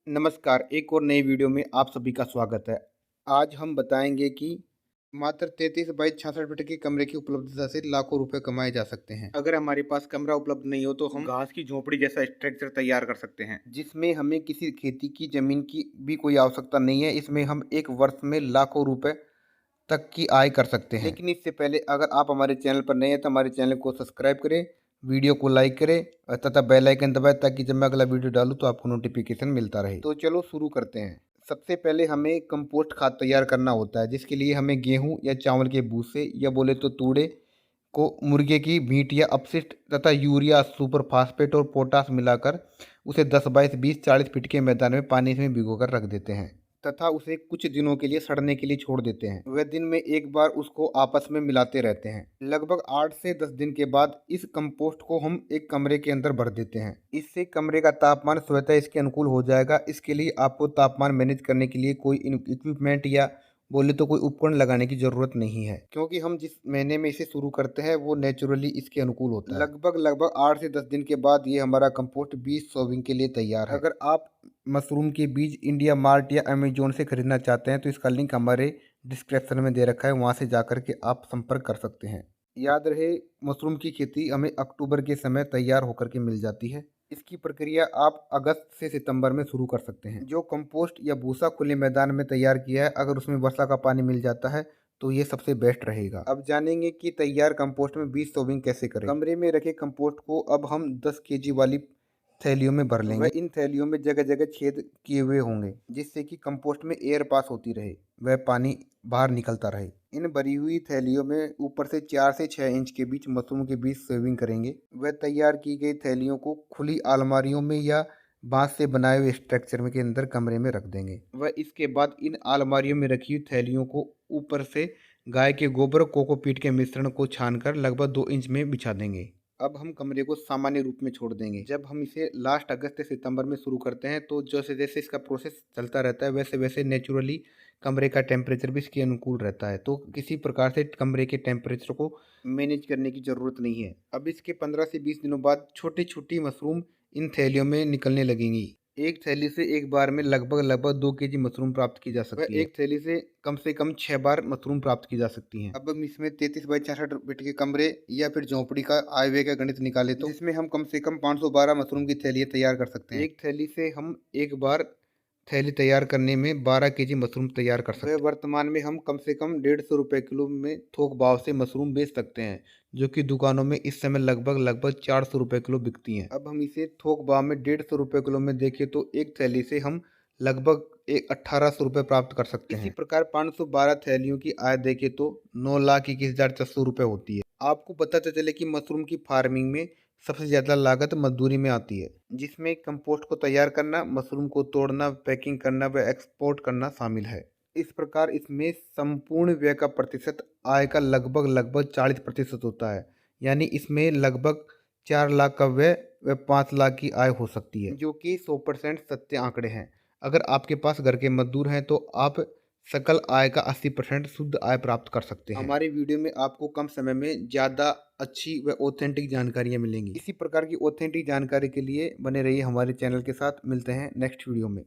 नमस्कार, एक और नई वीडियो में आप सभी का स्वागत है। आज हम बताएंगे कि मात्र 33 बाई 66 फीट के कमरे की उपलब्धता से लाखों रुपए कमाए जा सकते हैं। अगर हमारे पास कमरा उपलब्ध नहीं हो तो हम घास की झोपड़ी जैसा स्ट्रक्चर तैयार कर सकते हैं, जिसमें हमें किसी खेती की जमीन की भी कोई आवश्यकता नहीं है। इसमें हम एक वर्ष में लाखों रुपए तक की आय कर सकते हैं। लेकिन इससे पहले अगर आप हमारे चैनल पर नए हैं तो हमारे चैनल को सब्सक्राइब करें, वीडियो को लाइक करें तथा बेल आइकन दबाएं ताकि जब मैं अगला वीडियो डालूं तो आपको नोटिफिकेशन मिलता रहे। तो चलो शुरू करते हैं। सबसे पहले हमें कंपोस्ट खाद तैयार करना होता है, जिसके लिए हमें गेहूं या चावल के भूसे या बोले तो तूड़े को मुर्गे की मीट या अपशिष्ट तथा यूरिया, सुपर फास्फेट और पोटास मिलाकर उसे 10 बाईस 20 40 फीट के मैदान में पानी में भिगोकर रख देते हैं तथा उसे कुछ दिनों के लिए सड़ने के लिए छोड़ देते हैं। वह दिन में एक बार उसको आपस में मिलाते रहते हैं। लगभग 8 से 10 दिन के बाद इस कंपोस्ट को हम एक कमरे के अंदर भर देते हैं। इससे कमरे का तापमान स्वतः इसके अनुकूल हो जाएगा। इसके लिए आपको तापमान मैनेज करने के लिए कोई इक्विपमेंट या बोले तो कोई उपकरण लगाने की जरूरत नहीं है, क्योंकि हम जिस महीने में इसे शुरू करते हैं वो नेचुरली इसके अनुकूल होता है। लगभग 8 से 10 दिन के बाद ये हमारा कंपोस्ट बीज सोविंग के लिए तैयार है। अगर आप मशरूम के बीज इंडिया मार्ट या अमेजोन से खरीदना चाहते हैं तो इसका लिंक हमारे डिस्क्रिप्शन में दे रखा है, वहाँ से जाकर के आप संपर्क कर सकते हैं। याद रहे, मशरूम की खेती हमें अक्टूबर के समय तैयार होकर के मिल जाती है। इसकी प्रक्रिया आप अगस्त से सितंबर में शुरू कर सकते हैं। जो कंपोस्ट या भूसा खुले मैदान में तैयार किया है, अगर उसमें वर्षा का पानी मिल जाता है तो ये सबसे बेस्ट रहेगा। अब जानेंगे कि तैयार कंपोस्ट में बीज सोविंग कैसे करें। कमरे में रखे कंपोस्ट को अब हम 10 केजी वाली थैलियों में भर लेंगे। वह इन थैलियों में जगह जगह छेद किए हुए होंगे, जिससे कि कंपोस्ट में एयर पास होती रहे, वह पानी बाहर निकलता रहे। इन भरी हुई थैलियों में ऊपर से 4 से 6 इंच के बीच मशरूम के बीज सेविंग करेंगे। वह तैयार की गई थैलियों को खुली अलमारियों में या बांस से बनाए हुए स्ट्रक्चर में के अंदर कमरे में रख देंगे। वह इसके बाद इन अलमारियों में रखी हुई थैलियों को ऊपर से गाय के गोबर कोकोपीट के मिश्रण को छानकर लगभग 2 इंच में बिछा देंगे। अब हम कमरे को सामान्य रूप में छोड़ देंगे। जब हम इसे लास्ट अगस्त से सितंबर में शुरू करते हैं तो जैसे जैसे इसका प्रोसेस चलता रहता है वैसे वैसे नेचुरली कमरे का टेम्परेचर भी इसके अनुकूल रहता है, तो किसी प्रकार से कमरे के टेम्परेचर को मैनेज करने की ज़रूरत नहीं है। अब इसके 15 से 20 दिनों बाद छोटी छोटी मशरूम इन थैलियों में निकलने लगेंगी। एक थैली से एक बार में लगभग 2 केजी मशरूम प्राप्त की जा सकती है। एक थैली से कम 6 बार मशरूम प्राप्त की जा सकती हैं। अब हम इसमें 33 बाई 66 फीट के कमरे या फिर झोंपड़ी का आयव्यय का गणित निकाले तो इसमें हम कम से कम 512 मशरूम की थैलियाँ तैयार कर सकते हैं। एक थैली से हम एक बार थैली तैयार करने में 12 केजी मशरूम तैयार कर सकते हैं। वर्तमान में हम कम से कम 150 रुपये किलो में थोक भाव से मशरूम बेच सकते हैं, जो कि दुकानों में इस समय लगभग 400 रुपये किलो बिकती हैं। अब हम इसे थोक भाव में 150 रुपये किलो में देखें तो एक थैली से हम लगभग 1800 रुपये प्राप्त कर सकते हैं। इसी प्रकार 512 थैलियों की आय देखें तो 9,21,400 रुपये होती है। आपको बताते चले कि मशरूम की फार्मिंग में सबसे ज़्यादा लागत मजदूरी में आती है, जिसमें कंपोस्ट को तैयार करना, मशरूम को तोड़ना, पैकिंग करना व एक्सपोर्ट करना शामिल है। इस प्रकार इसमें संपूर्ण व्यय का प्रतिशत आय का लगभग 40% होता है। यानी इसमें लगभग 4 लाख का व्यय व 5 लाख की आय हो सकती है, जो कि 100% सत्य आंकड़े हैं। अगर आपके पास घर के मजदूर हैं तो आप सकल आय का 80% शुद्ध आय प्राप्त कर सकते हैं। हमारी वीडियो में आपको कम समय में ज़्यादा अच्छी व ऑथेंटिक जानकारियाँ मिलेंगी। इसी प्रकार की ऑथेंटिक जानकारी के लिए बने रहिए हमारे चैनल के साथ। मिलते हैं नेक्स्ट वीडियो में।